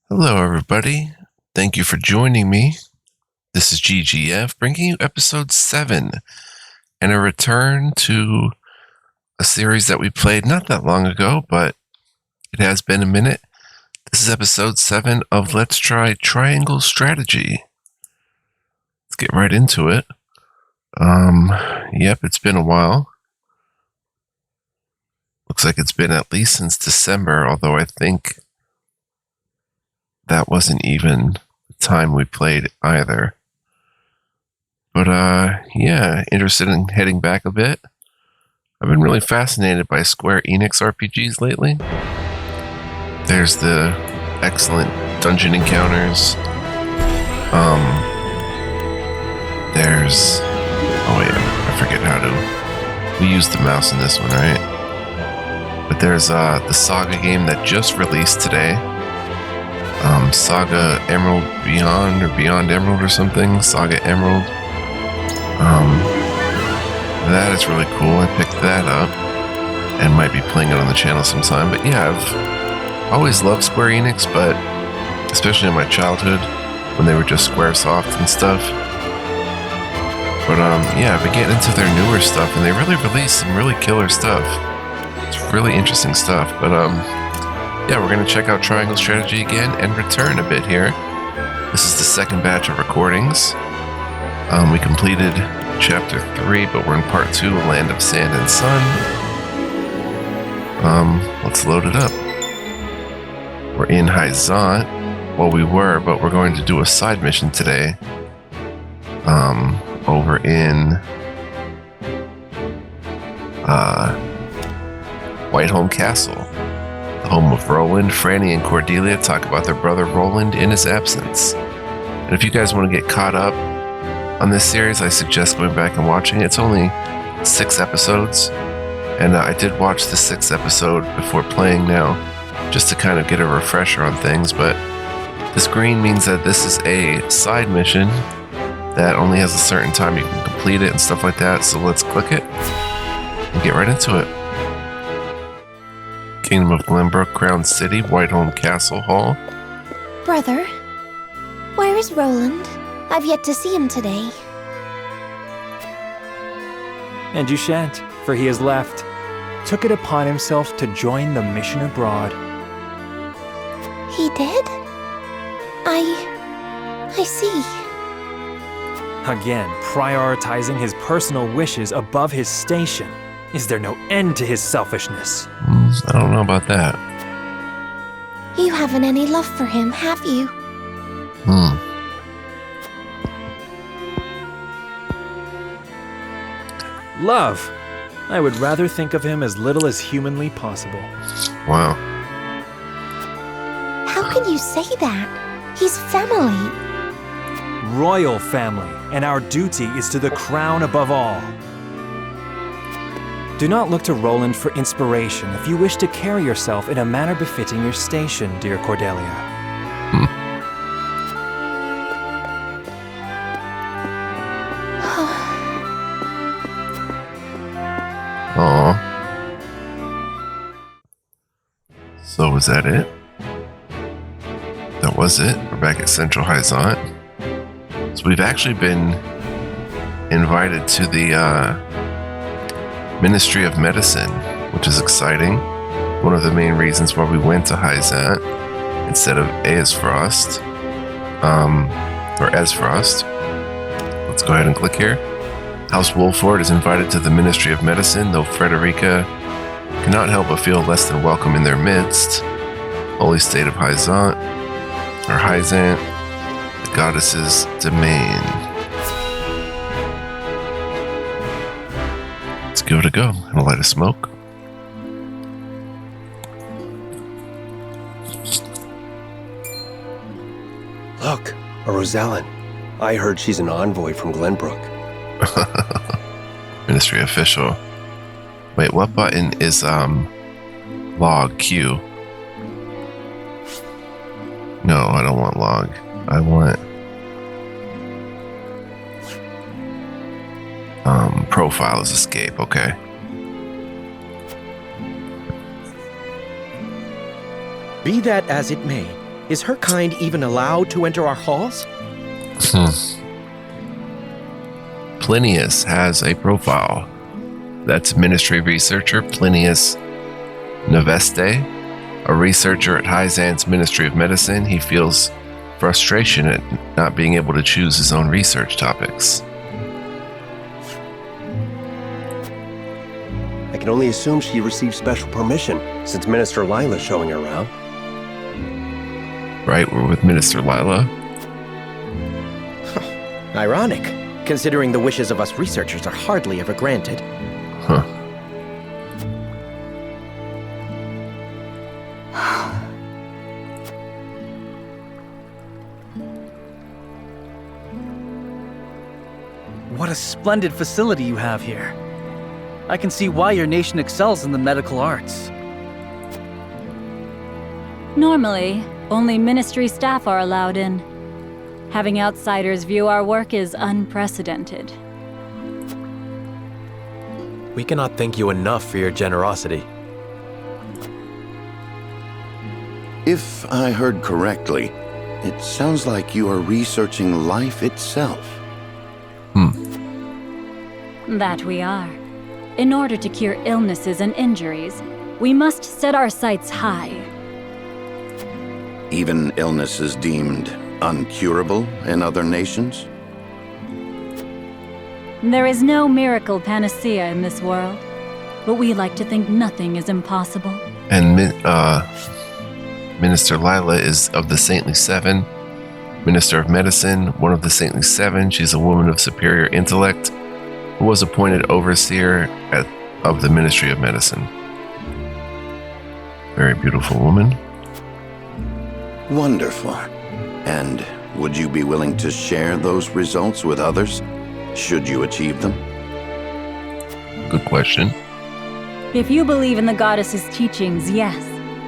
Hello, everybody. Thank you for joining me. This is GGF bringing you episode 7 and a return to a series that we played not that long ago, but it has been a minute. This is episode 7 of Let's Try Triangle Strategy. Let's get right into it. Yep, it's been a while. Looks like it's been at least since December, although I think that wasn't even the time we played either. But yeah, interested in heading back a bit. I've been really fascinated by SquareEnix RPGs lately. There's the excellent dungeon encounters. There's... oh wait, I forget how to... we use the mouse in this one, right? But there's the Saga game that just released today. Saga Emerald Beyond or Beyond Emerald or something. Saga Emerald. That is really cool. I picked that up and might be playing it on the channel sometime. But yeah, I've always loved Square Enix, but especially in my childhood when they were just Squaresoft and stuff. But yeah, I've been getting into their newer stuff and they really released some really killer stuff. It's really interesting stuff. But yeah, we're going to check out Triangle Strategy again and return a bit here. This is the second batch of recordings. We completed Chapter 3, but we're in Part 2, Land of Sand and Sun. Let's load it up. We're in Hyzante. Well, we were, but we're going to do a side mission today. Over in... Whiteholm Castle. The home of Roland. Franny and Cordelia talk about their brother Roland in his absence. And if you guys want to get caught up on this series, I suggest going back and watching it. It's only 6 episodes, and I did watch the 6th episode before playing now, just to kind of get a refresher on things. But this green means that this is a side mission that only has a certain time you can complete it and stuff like that. So let's click it and get right into it. Kingdom of Glenbrook, Crown City, Whiteholm Castle Hall. Brother, where is Roland? I've yet to see him today. And you shan't, for he has left. Took it upon himself to join the mission abroad. He did? I see. Again, prioritizing his personal wishes above his station. Is there no end to his selfishness? I don't know about that. You haven't any love for him, have you? Love. I would rather think of him as little as humanly possible. Wow. How can you say that? He's family. Royal family, and our duty is to the crown above all. Do not look to Roland for inspiration if you wish to carry yourself in a manner befitting your station, dear Cordelia. Aww. So was that it? That was it. We're back at Central Hyzante. So we've actually been invited to the Ministry of Medicine, which is exciting. One of the main reasons why we went to Hyzante instead of Aesfrost, or Esfrost. Let's go ahead and click here. House Wolford is invited to the Ministry of Medicine, though Frederica cannot help but feel less than welcome in their midst. Holy State of Hyzante, or Hyzante, the goddess's domain. Let's give it a go and light a smoke. Look, a Rosalyn. I heard she's an envoy from Glenbrook. Ministry official. Wait, what button is log Q? No, I don't want log. I want profile is escape. Okay. Be that as it may, Is her kind even allowed to enter our halls? Plinius has a profile. That's Ministry researcher Plinius Neveste, a researcher at Hyzante's Ministry of Medicine. He feels frustration at not being able to choose his own research topics. I can only assume she received special permission, since Minister Lila's showing her around. Right, we're with Minister Lila. Ironic, considering the wishes of us researchers are hardly ever granted. Huh. What a splendid facility you have here. I can see why your nation excels in the medical arts. Normally, only ministry staff are allowed in. Having outsiders view our work is unprecedented. We cannot thank you enough for your generosity. If I heard correctly, it sounds like you are researching life itself. That we are. In order to cure illnesses and injuries, we must set our sights high. Even illnesses deemed uncurable in other nations? There is no miracle panacea in this world, but we like to think nothing is impossible. And Minister Lila is of the Saintly Seven, Minister of Medicine, one of the Saintly Seven. She's a woman of superior intellect who was appointed overseer of the Ministry of Medicine. Very beautiful woman. Wonderful. And would you be willing to share those results with others, should you achieve them? Good question. If you believe in the goddess's teachings, yes.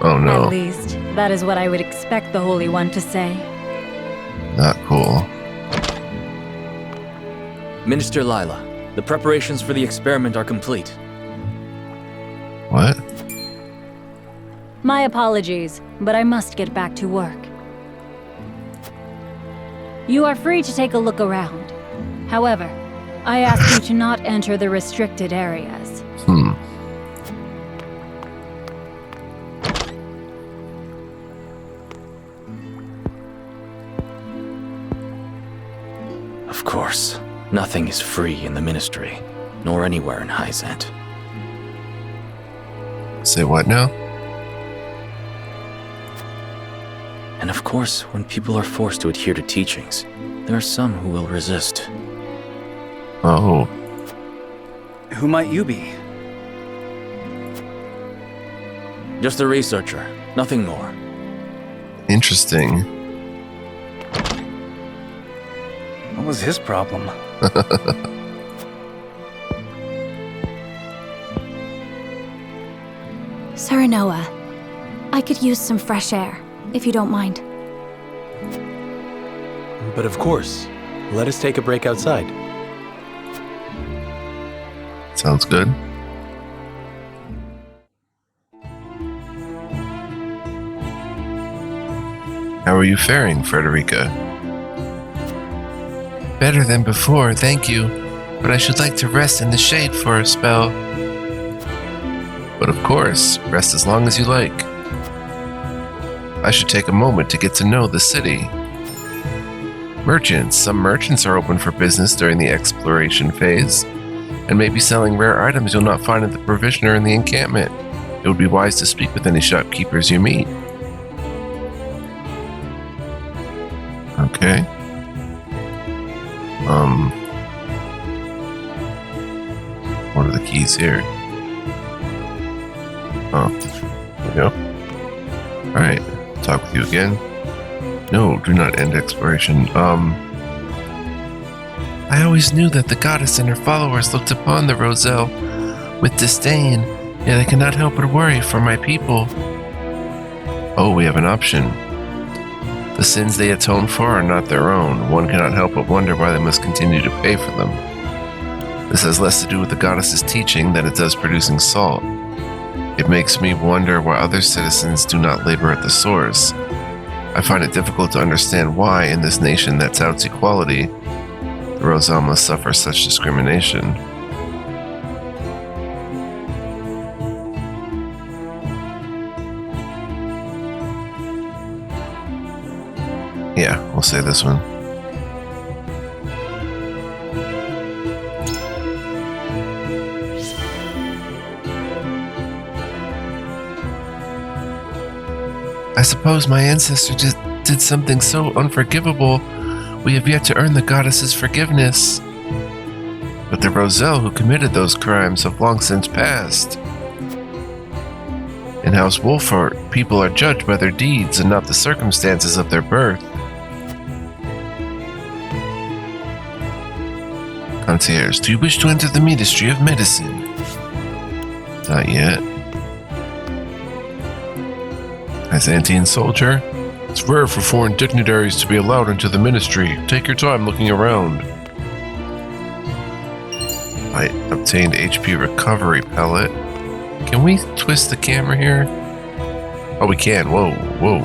Oh no. At least, that is what I would expect the Holy One to say. Not cool. Minister Lila, the preparations for the experiment are complete. What? My apologies, but I must get back to work. You are free to take a look around. However, I ask you to not enter the restricted areas. Of course, nothing is free in the Ministry, nor anywhere in Hyzante. Say what now? And of course, when people are forced to adhere to teachings, there are some who will resist. Oh, Who might you be? Just a researcher, nothing more. interesting. What was his problem? Sir Noah, I could use some fresh air, if you don't mind. But of course, let us take a break outside. Sounds good. How are you faring, Frederica? Better than before, thank you. But I should like to rest in the shade for a spell. But of course, rest as long as you like. I should take a moment to get to know the city. Merchants. Some merchants are open for business during the exploration phase, and may be selling rare items you'll not find at the provisioner in the encampment. It would be wise to speak with any shopkeepers you meet. Okay. What are the keys here? Oh, there we go. Alright, talk with you again. No, do not end exploration. I always knew that the goddess and her followers looked upon the Roselle with disdain, yet I cannot help but worry for my people. Oh, we have an option. The sins they atone for are not their own. One cannot help but wonder why they must continue to pay for them. This has less to do with the goddess's teaching than it does producing salt. It makes me wonder why other citizens do not labor at the source. I I find it difficult to understand why, in this nation that touts equality, the Roselle must suffer such discrimination. Yeah, we'll say this one. I suppose my ancestor did something so unforgivable, we have yet to earn the goddess's forgiveness. But the Roselle who committed those crimes have long since passed. In House Wolfheart, people are judged by their deeds and not the circumstances of their birth. Concierge, do you wish to enter the Ministry of Medicine? Not yet. Hyzantean soldier, it's rare for foreign dignitaries to be allowed into the ministry. Take your time looking around. I obtained HP recovery pellet. Can we twist the camera here? Oh, we can. Whoa, whoa.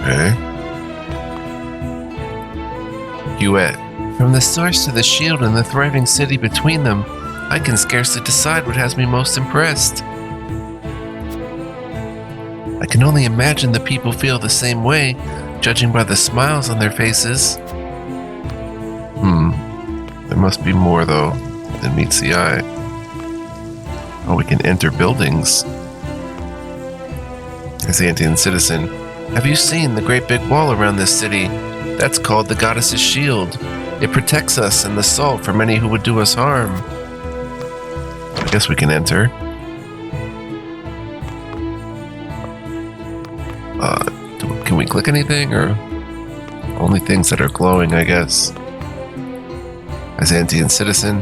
Okay. Duet. From the source to the shield and the thriving city between them, I can scarcely decide what has me most impressed. I can only imagine the people feel the same way, judging by the smiles on their faces. There must be more, though, than meets the eye. Oh, we can enter buildings. Hyzantean citizen, have you seen the great big wall around this city? That's called the Goddess's Shield. It protects us and the salt from any who would do us harm. I guess we can enter. Can we click anything, or only things that are glowing, I guess? Hyzantean citizen,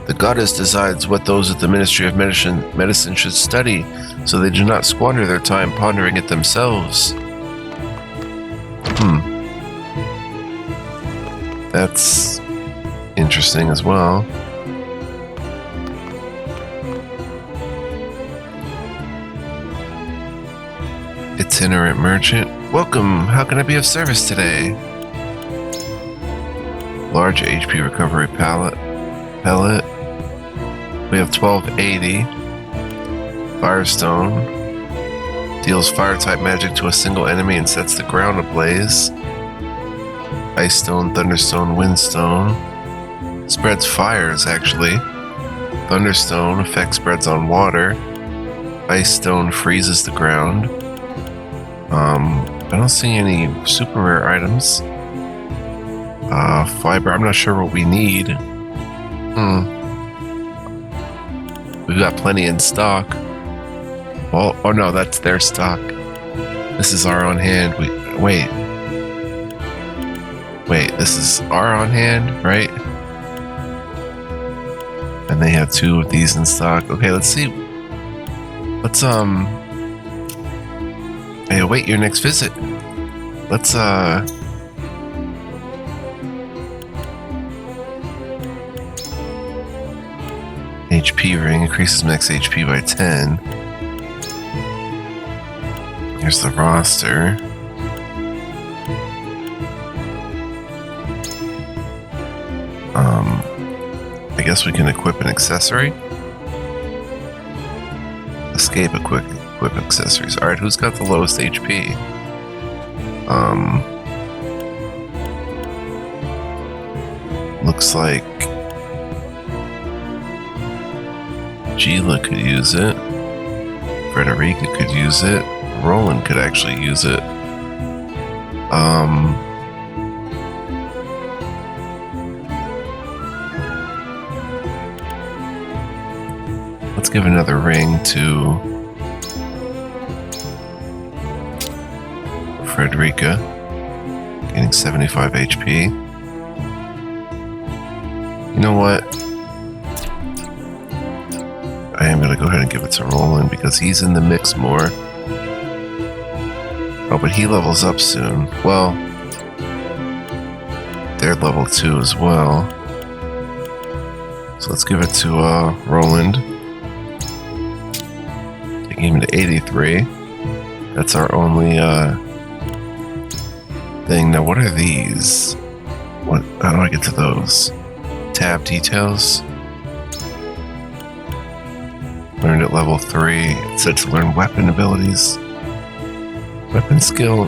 the goddess decides what those at the Ministry of Medicine should study, so they do not squander their time pondering it themselves. That's interesting as well. Itinerant merchant. Welcome. How can I be of service today? Large HP recovery pellet. We have 1280. Firestone. Deals fire type magic to a single enemy and sets the ground ablaze. Ice stone, thunderstone, windstone. Spreads fires, actually. Thunderstone effect spreads on water. Ice stone freezes the ground. I don't see any super rare items. Fiber, I'm not sure what we need. We've got plenty in stock. Well, oh no, that's their stock. This is our on hand. Wait, this is our on hand, right? And they have 2 of these in stock. Okay, let's see. Let's hey, await your next visit. Let's HP ring increases max HP by 10. Here's the roster. I guess we can equip an accessory. Escape equip accessories. Alright, who's got the lowest HP? Looks like Gila could use it. Frederica could use it. Roland could actually use it. Let's give another ring to Frederica, gaining 75 HP. You know what? I am going to go ahead and give it to Roland because he's in the mix more. Oh, but he levels up soon. Well, they're level 2 as well. So let's give it to Roland. even to 83. That's our only thing. Now, what are these? How do I get to those? Tab details. Learned at level 3. It said to learn weapon abilities. Weapon skill.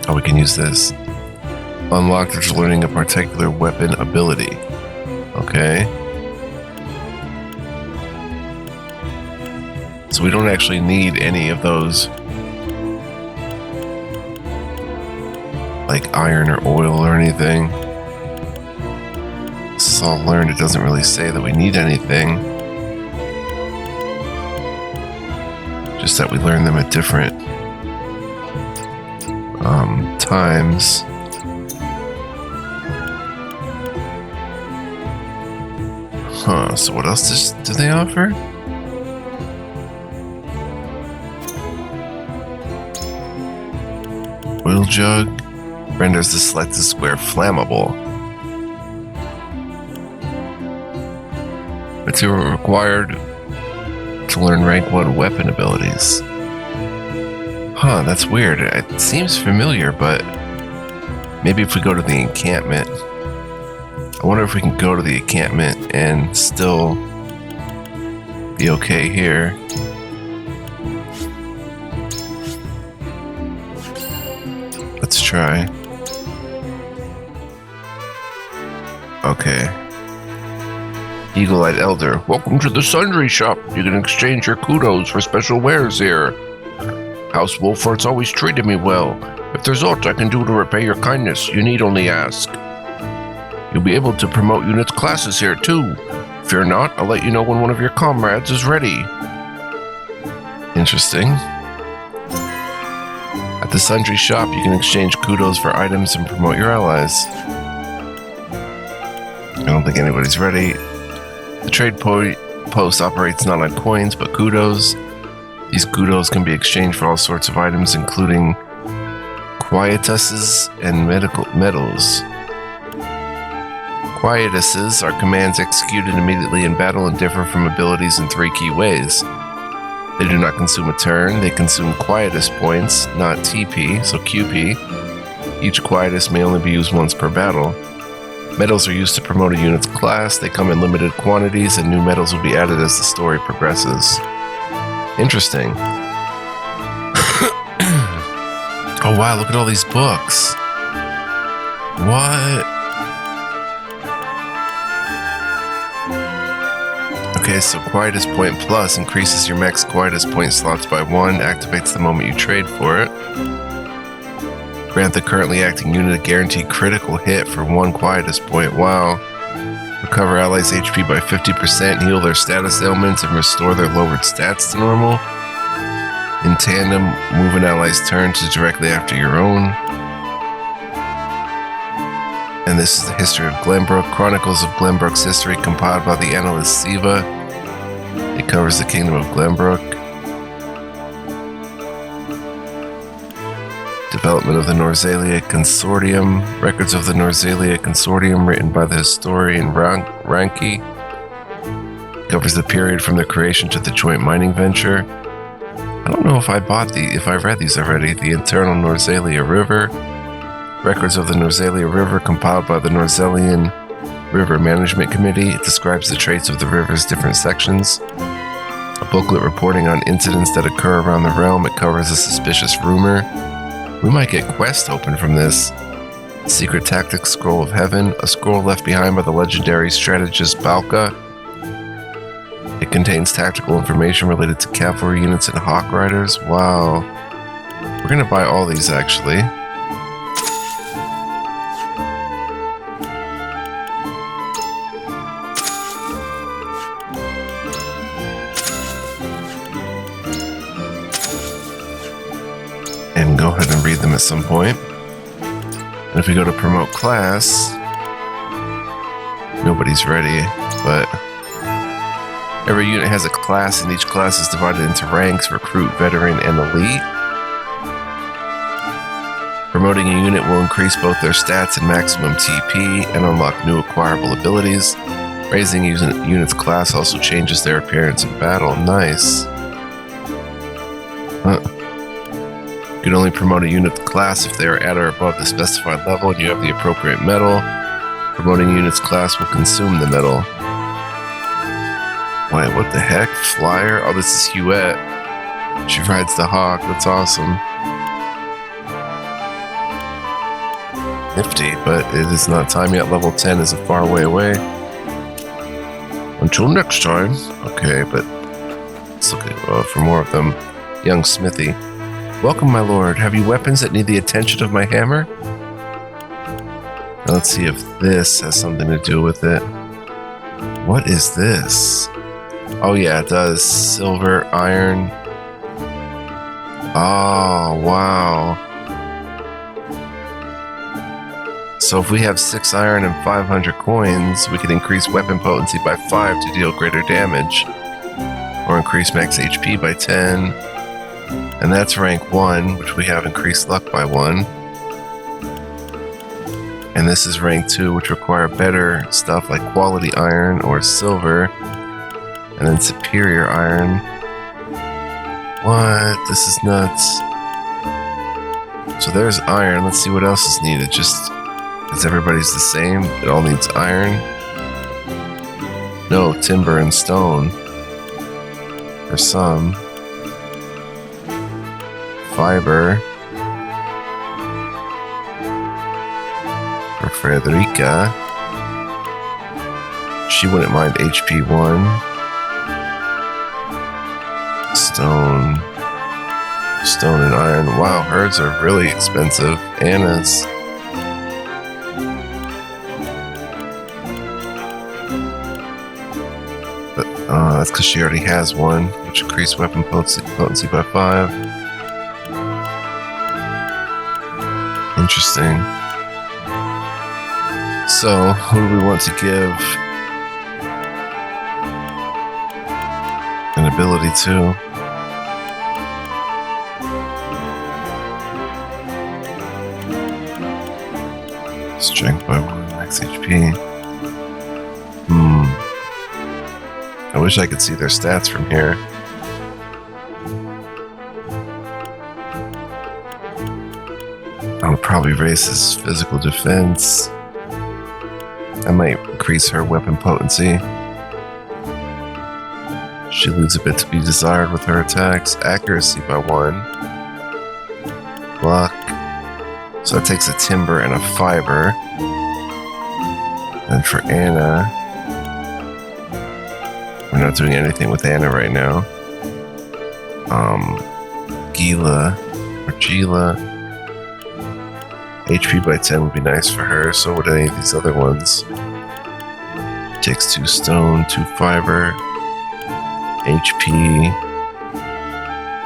Oh, we can use this. Unlocked after learning a particular weapon ability. Okay. So we don't actually need any of those, like iron or oil or anything. This is all learned. It doesn't really say that we need anything. Just that we learn them at different times. Huh, so what else do they offer? Oil jug renders the selected square flammable. Material required to learn rank 1 weapon abilities. Huh, that's weird. It seems familiar, but maybe if we go to the encampment. I wonder if we can go to the encampment and still be okay here. Let's try. Okay. Eagle-eyed Elder. Welcome to the Sundry Shop. You can exchange your kudos for special wares here. House Wolfart's always treated me well. If there's aught I can do to repay your kindness, you need only ask. You'll be able to promote units classes here too. Fear not, I'll let you know when one of your comrades is ready. Interesting. At the Sundry Shop, you can exchange kudos for items and promote your allies. I don't think anybody's ready. The trade post operates not on coins, but kudos. These kudos can be exchanged for all sorts of items, including quietuses and medals. Quietuses are commands executed immediately in battle and differ from abilities in 3 key ways. They do not consume a turn, they consume quietus points, not TP, so QP. Each quietus may only be used once per battle. Medals are used to promote a unit's class, they come in limited quantities, and new medals will be added as the story progresses. Interesting. Oh wow, look at all these books. What? Okay, so Quietus Point Plus increases your max Quietus Point slots by 1, activates the moment you trade for it. Grant the currently acting unit a guaranteed critical hit for 1 Quietus Point. Wow. Recover allies' HP by 50%, heal their status ailments, and restore their lowered stats to normal. In tandem, move an ally's turn to directly after your own. And this is the history of Glenbrook, Chronicles of Glenbrook's history compiled by the analyst Siva. It covers the kingdom of Glenbrook. Development of the Norzalia Consortium. Records of the Norzalia Consortium written by the historian Ranki. Covers the period from the creation to the joint mining venture. I don't know if I read these already. The internal Norzalia River. Records of the Norzalia River compiled by the Norzalian River Management Committee. It describes the traits of the river's different sections. A booklet reporting on incidents that occur around the realm. It covers a suspicious rumor. We might get quest open from this. Secret Tactics Scroll of Heaven, a scroll left behind by the legendary strategist Balka. It contains tactical information related to cavalry units and hawk riders. Wow. We're gonna buy all these actually. And go ahead and read them at some point. And if we go to promote class, nobody's ready, but every unit has a class and each class is divided into ranks: recruit, veteran, and elite. Promoting a unit will increase both their stats and maximum TP and unlock new acquirable abilities. Raising unit's class also changes their appearance in battle. Nice. You can only promote a unit class if they are at or above the specified level and you have the appropriate medal. Promoting a unit's class will consume the medal. Wait, what the heck? Flyer? Oh, this is Huette. She rides the hawk. That's awesome. Nifty, but it is not time yet. Level 10 is a far way away. Until next time. Okay, but let's look at, for more of them. Young Smithy. Welcome, my lord. Have you weapons that need the attention of my hammer? Now let's see if this has something to do with it. What is this? Oh yeah, it does. Silver, iron. Oh, wow. So if we have 6 iron and 500 coins, we can increase weapon potency by 5 to deal greater damage. Or increase max HP by 10. And that's rank 1, which we have increased luck by 1. And this is rank 2, which require better stuff like quality iron or silver. And then superior iron. What? This is nuts. So there's iron. Let's see what else is needed. Just because everybody's the same, it all needs iron. No, timber and stone. For some. Fiber. For Frederica. She wouldn't mind HP 1. Stone and iron. Wow, hers are really expensive. Anna's. But that's because she already has one, which increased weapon potency by 5. Interesting. So, who do we want to give an ability to? Strength by 1, max HP. I wish I could see their stats from here. I would probably raise his physical defense. I might increase her weapon potency. She leaves a bit to be desired with her attacks. Accuracy by 1. Luck. So that takes a timber and a fiber. And for Anna, we're not doing anything with Anna right now. Gila. HP by 10 would be nice for her, so would any of these other ones. Takes 2 stone, 2 fiber, HP.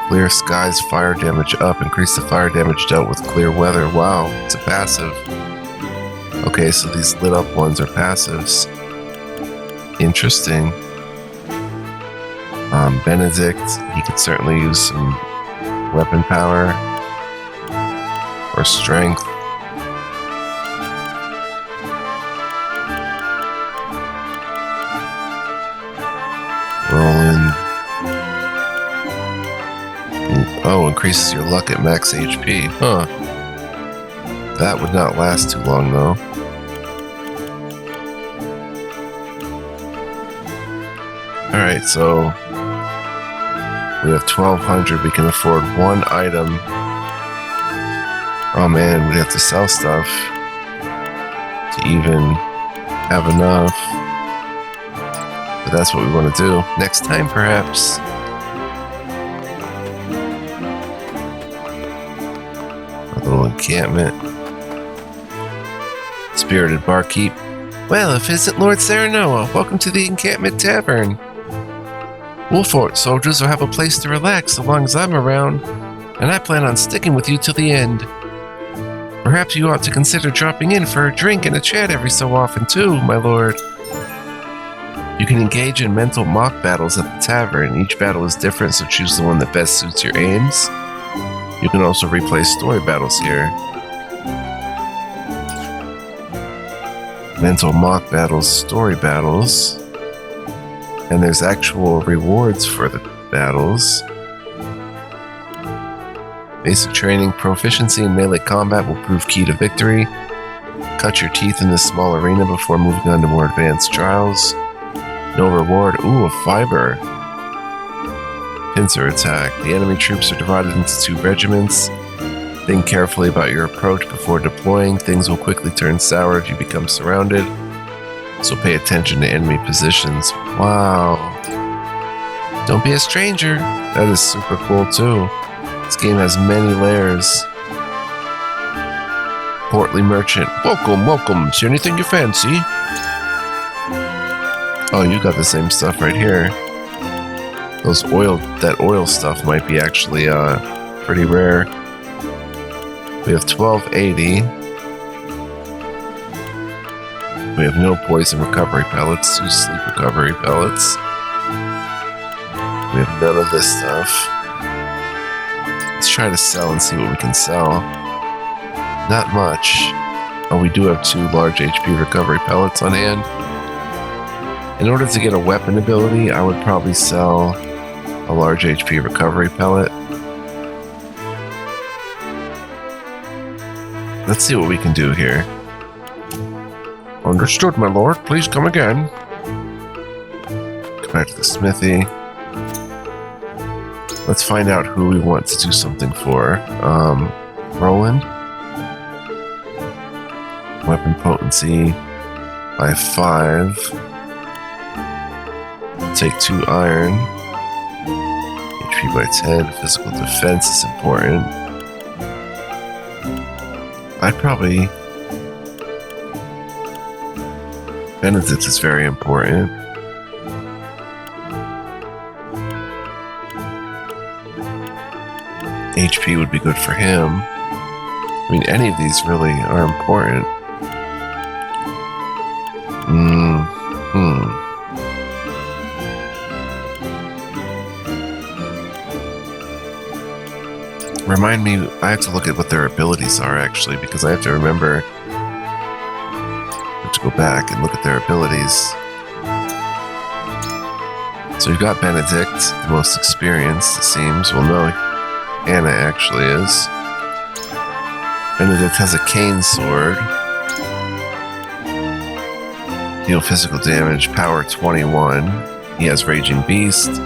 Clear skies, fire damage up. Increase the fire damage dealt with clear weather. Wow, it's a passive. Okay, so these lit up ones are passives. Interesting. Benedict, he could certainly use some weapon power or strength. Roland. Oh, increases your luck at max HP. Huh. That would not last too long, though. Alright, so we have 1,200. We can afford 1 item. Oh man, we have to sell stuff to even have enough. But that's what we want to do. Next time, perhaps. A little encampment. Spirited barkeep. Well, if it isn't Lord Serenoa, welcome to the Encampment Tavern. Wolfort soldiers will have a place to relax so long as I'm around, and I plan on sticking with you till the end. Perhaps you ought to consider dropping in for a drink and a chat every so often too, my lord. You can engage in mental mock battles at the tavern. Each battle is different, so choose the one that best suits your aims. You can also replay story battles here. mental mock battles, story battles. And there's actual rewards for the battles. Basic training, proficiency in melee combat will prove key to victory. Cut your teeth in this small arena before moving on to more advanced trials. No reward. Ooh, a fiber. Pincer attack. The enemy troops are divided into 2 regiments. Think carefully about your approach before deploying. Things will quickly turn sour if you become surrounded. So pay attention to enemy positions. Wow. Don't be a stranger. That is super cool too. This game has many layers. Portly merchant. Welcome, welcome. Is there anything you fancy? Oh, you got the same stuff right here. That oil stuff might be actually pretty rare. We have 1280. We have no poison recovery pellets, 2 sleep recovery pellets. We have none of this stuff. Let's try to sell and see what we can sell. Not much. Oh, we do have 2 large HP recovery pellets on hand. In order to get a weapon ability, I would probably sell a large HP recovery pellet. Let's see what we can do here. Understood, my lord. Please come again. Go back to the smithy. Let's find out who we want to do something for. Roland. Weapon potency by 5. Take 2 iron. HP by 10. Physical defense is important. I'd probably... Benedict is very important. HP would be good for him. I mean, any of these really are important. Remind me, I have to look at what their abilities are actually, because I have to remember to go back and look at their abilities. So you've got Benedict, the most experienced, it seems. Well, no, Anna actually is. Benedict has a cane sword. Deal physical damage, power 21. He has Raging Beast.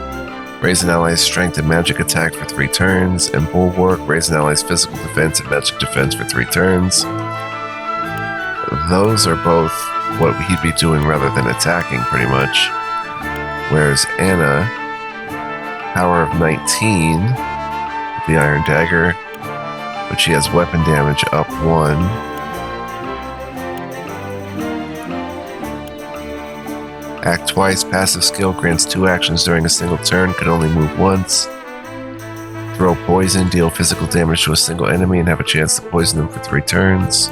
Raise an ally's strength and magic attack for 3 turns. And Bulwark, raise an ally's physical defense and magic defense for 3 turns. Those are both what he'd be doing rather than attacking, pretty much. Whereas Anna, power of 19 with the Iron Dagger, but she has weapon damage up 1. Act twice, passive skill grants 2 actions during a single turn, could only move once. Throw poison, deal physical damage to a single enemy and have a chance to poison them for 3 turns.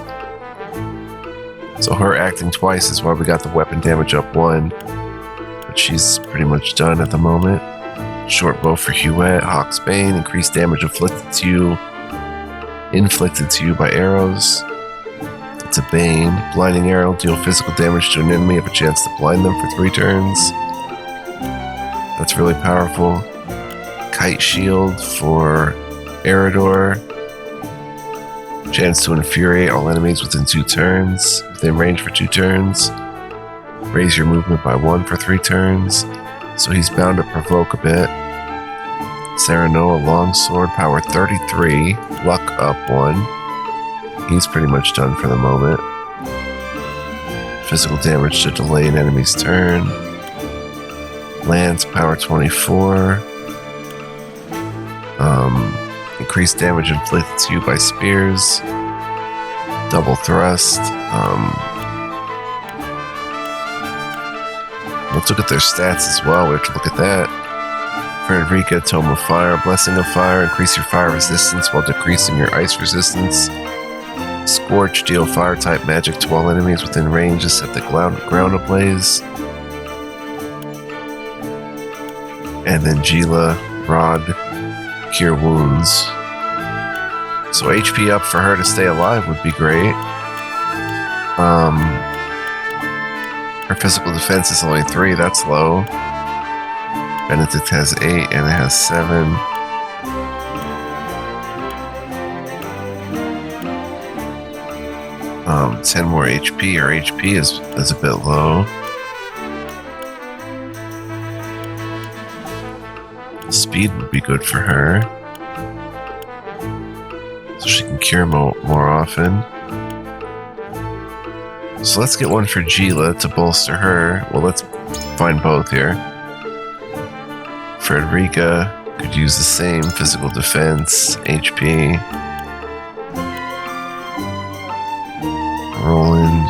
So her acting twice is why we got the weapon damage up 1. But she's pretty much done at the moment. Short bow for Huette, Hawk's Bane, increased damage inflicted to you by arrows. It's a Bane. Blinding arrow, deal physical damage to an enemy, have a chance to blind them for 3 turns. That's really powerful. Kite shield for Eridor. Chance to infuriate all enemies within 2 turns. Within range for 2 turns. Raise your movement by 1 for 3 turns. So he's bound to provoke a bit. Serenoa longsword, power 33. Luck up 1. He's pretty much done for the moment. Physical damage to delay an enemy's turn. Lance, power 24. Increased damage inflicted to you by spears. Double thrust. Let's look at their stats as well. We have to look at that. For Enrica, Tome of Fire, Blessing of Fire, increase your fire resistance while decreasing your ice resistance. Scorch, deal fire type magic to all enemies within range to set the ground ablaze. And then Gila, Rod, cure wounds. So HP up for her to stay alive would be great. Her physical defense is only 3. That's low. Benedict has 8 and it has 7. 10 more HP. Her HP is a bit low. Speed would be good for her, so she can cure more often. So let's get one for Gila to bolster her. Well, let's find both here. Frederica could use the same physical defense, HP. Roland.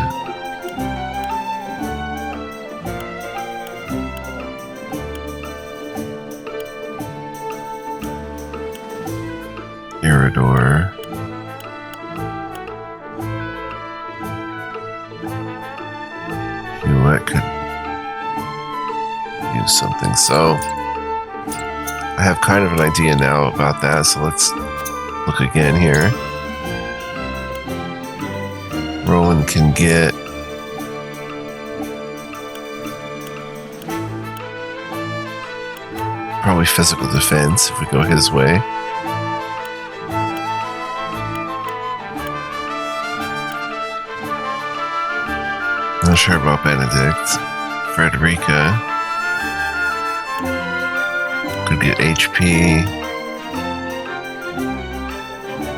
Iridor. Hewitt could use something. So I have kind of an idea now about that, so let's look again here. Roland can get probably physical defense if we go his way. Not sure about Benedict. Frederica could get HP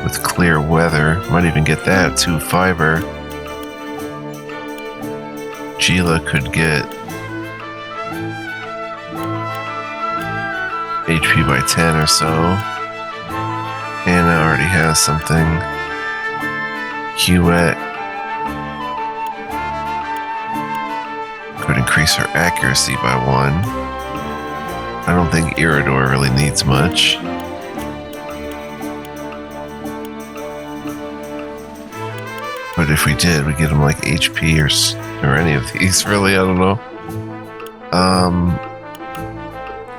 with clear weather. Might even get that. 2 fiber. Gila could get HP by 10 or so. Anna already has something. Hewitt could increase her accuracy by 1. I don't think Iridor really needs much. But if we did, we get him like HP or any of these, really, I don't know.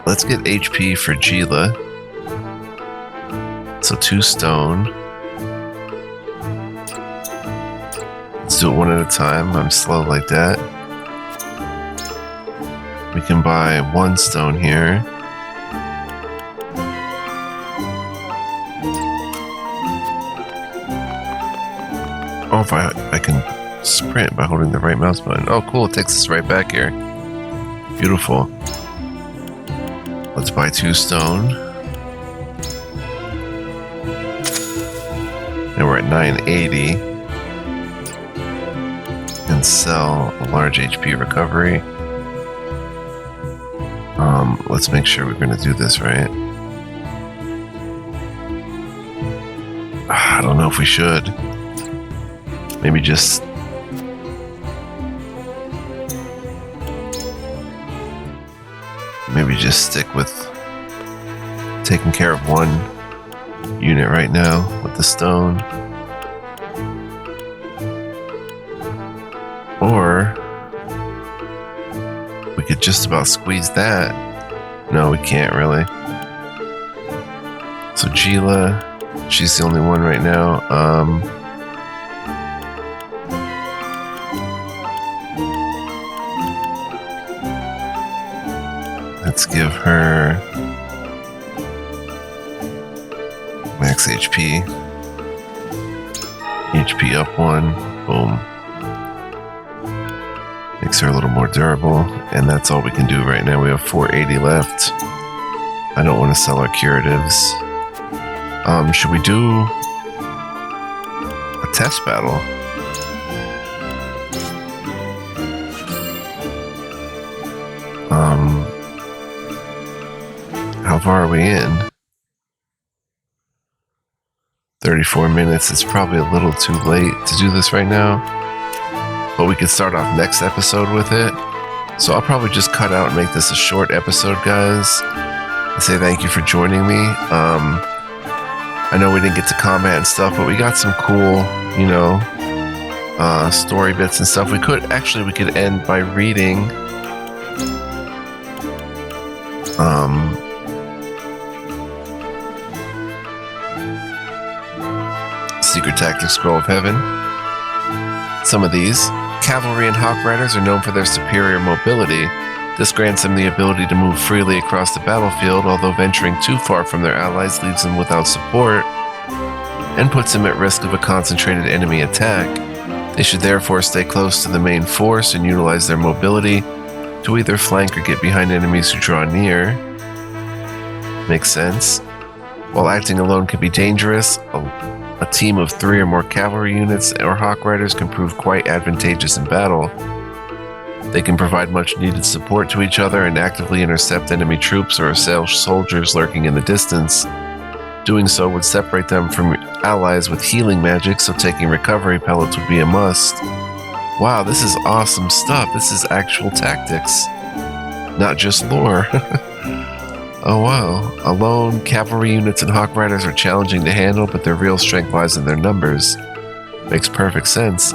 Let's get HP for Gila. So 2 stone. Let's do it one at a time. I'm slow like that. We can buy 1 stone here. Oh, if I can sprint by holding the right mouse button. Oh, cool. It takes us right back here. Beautiful. Let's buy 2 stone. And we're at 980. And sell a large HP recovery. Let's make sure we're going to do this right. I don't know if we should. Maybe just stick with taking care of 1 unit right now with the stone. Or we could just about squeeze that. No, we can't really. So Gila, she's the only one right now. Let's give her max HP. HP up 1. Boom. Makes her a little more durable. And that's all we can do right now. We have 480 left. I don't want to sell our curatives. Should we do a test battle? How far are we in? 34 minutes. It's probably a little too late to do this right now. But we could start off next episode with it. So I'll probably just cut out and make this a short episode, guys. And say thank you for joining me. I know we didn't get to combat and stuff, but we got some cool, story bits and stuff. We could end by reading Secret Tactics Scroll of Heaven. Some of these. cavalry and hawk riders are known for their superior mobility. This grants them the ability to move freely across the battlefield, although venturing too far from their allies leaves them without support and puts them at risk of a concentrated enemy attack. They should therefore stay close to the main force and utilize their mobility to either flank or get behind enemies who draw near. Makes sense. While acting alone can be dangerous, a team of 3 or more cavalry units or hawk riders can prove quite advantageous in battle. They can provide much needed support to each other and actively intercept enemy troops or assail soldiers lurking in the distance. Doing so would separate them from allies with healing magic, so taking recovery pellets would be a must. Wow, this is awesome stuff. This is actual tactics, not just lore. Oh wow. Alone, cavalry units and hawk riders are challenging to handle, but their real strength lies in their numbers. Makes perfect sense.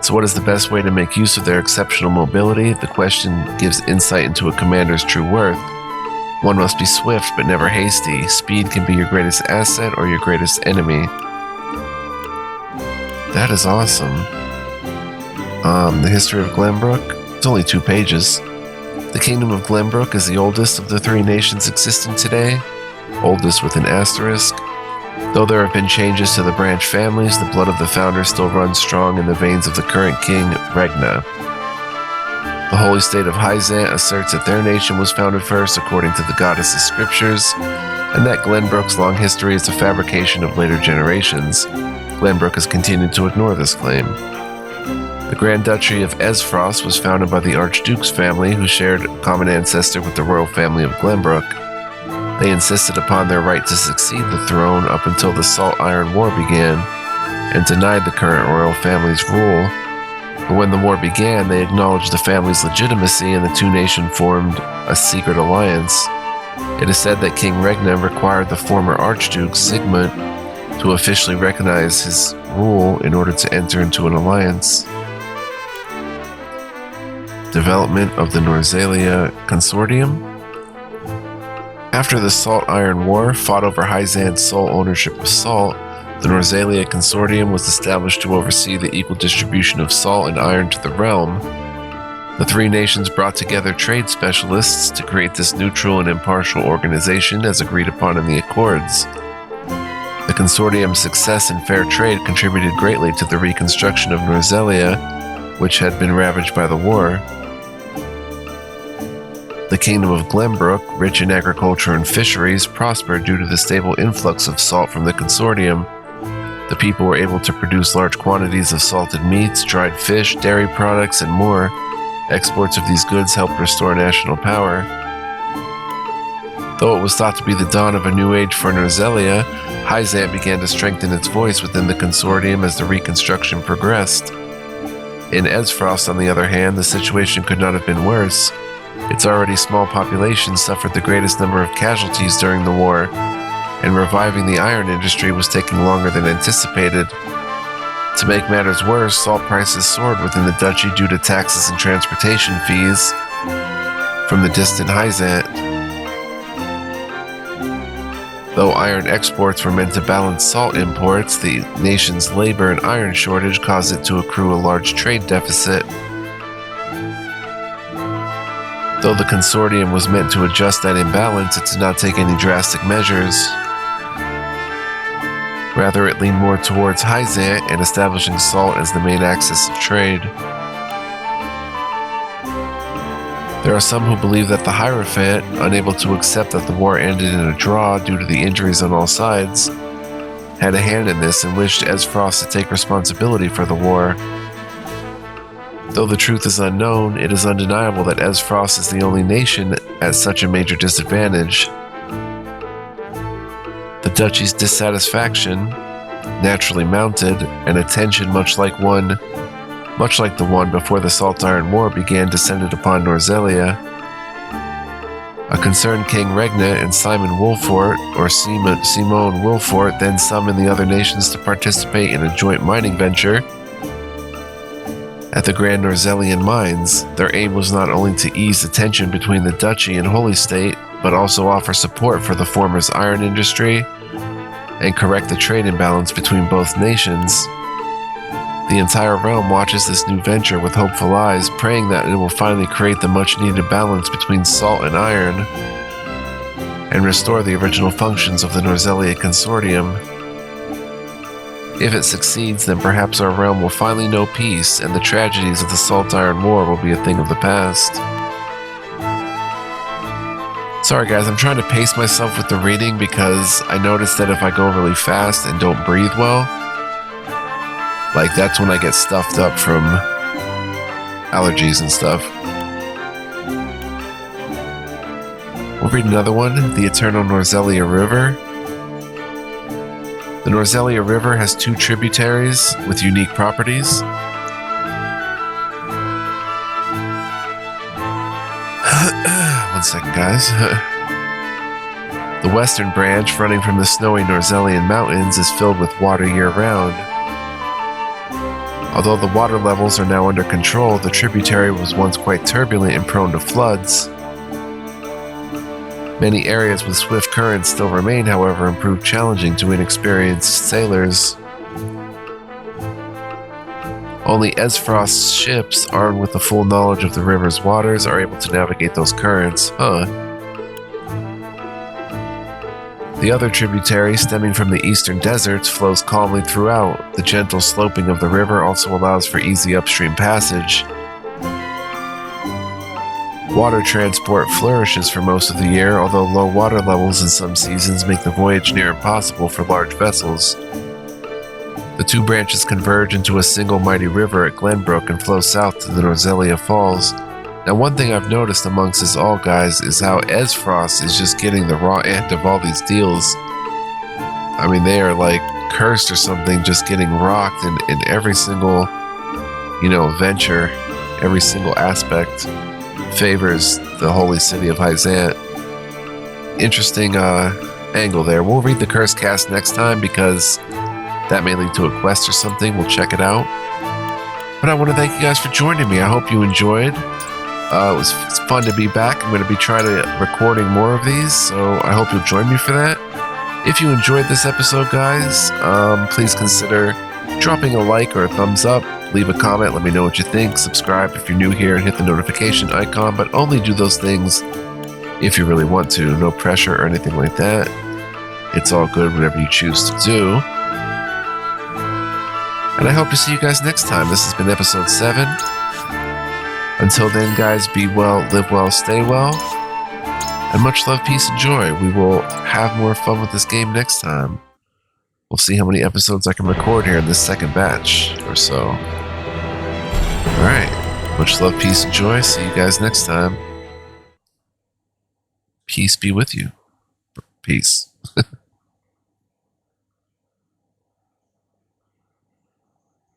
So what is the best way to make use of their exceptional mobility? The question gives insight into a commander's true worth. One must be swift, but never hasty. Speed can be your greatest asset or your greatest enemy. That is awesome. The history of Glenbrook? It's only 2 pages. The Kingdom of Glenbrook is the oldest of the 3 nations existing today. Oldest with an asterisk. Though there have been changes to the branch families, the blood of the founder still runs strong in the veins of the current king, Regna. The holy state of Hyzante asserts that their nation was founded first according to the goddess's scriptures, and that Glenbrook's long history is a fabrication of later generations. Glenbrook has continued to ignore this claim. The Grand Duchy of Esfrost was founded by the Archduke's family, who shared a common ancestor with the royal family of Glenbrook. They insisted upon their right to succeed the throne up until the Salt Iron War began, and denied the current royal family's rule. But when the war began, they acknowledged the family's legitimacy, and the 2 nations formed a secret alliance. It is said that King Regna required the former Archduke, Sigmund, to officially recognize his rule in order to enter into an alliance. Development of the Norzalia Consortium. After the Salt Iron War, fought over Hyzante's sole ownership of salt, the Norzalia Consortium was established to oversee the equal distribution of salt and iron to the realm. The 3 nations brought together trade specialists to create this neutral and impartial organization as agreed upon in the Accords. The consortium's success in fair trade contributed greatly to the reconstruction of Norzalia, which had been ravaged by the war. The Kingdom of Glenbrook, rich in agriculture and fisheries, prospered due to the stable influx of salt from the consortium. The people were able to produce large quantities of salted meats, dried fish, dairy products, and more. Exports of these goods helped restore national power. Though it was thought to be the dawn of a new age for Norzalia, Hyzante began to strengthen its voice within the consortium as the reconstruction progressed. In Esfrost, on the other hand, the situation could not have been worse. Its already small population suffered the greatest number of casualties during the war, and reviving the iron industry was taking longer than anticipated. To make matters worse, salt prices soared within the duchy due to taxes and transportation fees from the distant Hyzante. Though iron exports were meant to balance salt imports, the nation's labor and iron shortage caused it to accrue a large trade deficit. Though the consortium was meant to adjust that imbalance, it did not take any drastic measures. Rather, it leaned more towards Hyzante and establishing salt as the main axis of trade. There are some who believe that the Hierophant, unable to accept that the war ended in a draw due to the injuries on all sides, had a hand in this and wished Esfrost to take responsibility for the war. Though the truth is unknown, it is undeniable that Esfrost is the only nation at such a major disadvantage. The duchy's dissatisfaction, naturally mounted, and a tension much like the one before the Salt Iron War began, descended upon Norzalia. A concerned King Regna and Simon Wolfort, or Simone Wolfort, then summoned the other nations to participate in a joint mining venture at the Grand Norzalian mines. Their aim was not only to ease the tension between the duchy and Holy State, but also offer support for the former's iron industry and correct the trade imbalance between both nations. The entire realm watches this new venture with hopeful eyes, praying that it will finally create the much-needed balance between salt and iron and restore the original functions of the Norzelia Consortium. If it succeeds, then perhaps our realm will finally know peace, and the tragedies of the Salt-Iron War will be a thing of the past. Sorry guys, I'm trying to pace myself with the reading because I noticed that if I go really fast and don't breathe well, like that's when I get stuffed up from allergies and stuff. We'll read another one, The Eternal Norzelia River. The Norzelia River has 2 tributaries with unique properties. One second, guys. The western branch, running from the snowy Norzelian mountains, is filled with water year-round. Although the water levels are now under control, the tributary was once quite turbulent and prone to floods. Many areas with swift currents still remain, however, and prove challenging to inexperienced sailors. Only Esfrost's ships, armed with the full knowledge of the river's waters, are able to navigate those currents. The other tributary, stemming from the eastern deserts, flows calmly throughout. The gentle sloping of the river also allows for easy upstream passage. Water transport flourishes for most of the year, although low water levels in some seasons make the voyage near impossible for large vessels. The 2 branches converge into a single mighty river at Glenbrook and flow south to the Norzelia Falls. Now, one thing I've noticed amongst us all, guys, is how Esfrost is just getting the raw end of all these deals. I mean, they are like cursed or something, just getting rocked in every single, venture, every single aspect favors the holy city of Hyzante. Interesting angle there. We'll read the curse cast next time because that may lead to a quest or something. We'll check it out. But I want to thank you guys for joining me. I hope you enjoyed. It's fun to be back. I'm going to be trying to recording more of these, so I hope you'll join me for that. If you enjoyed this episode, guys, please consider dropping a like or a thumbs up. Leave a comment, let me know what you think. Subscribe if you're new here and hit the notification icon, but only do those things if you really want to. No pressure or anything like that. It's all good, whatever you choose to do. And I hope to see you guys next time. This has been episode 7. Until then, guys, be well, live well, stay well, and much love, peace, and joy. We will have more fun with this game next time. We'll see how many episodes I can record here in this second batch or so. Alright, much love, peace, and joy. See you guys next time. Peace be with you. Peace.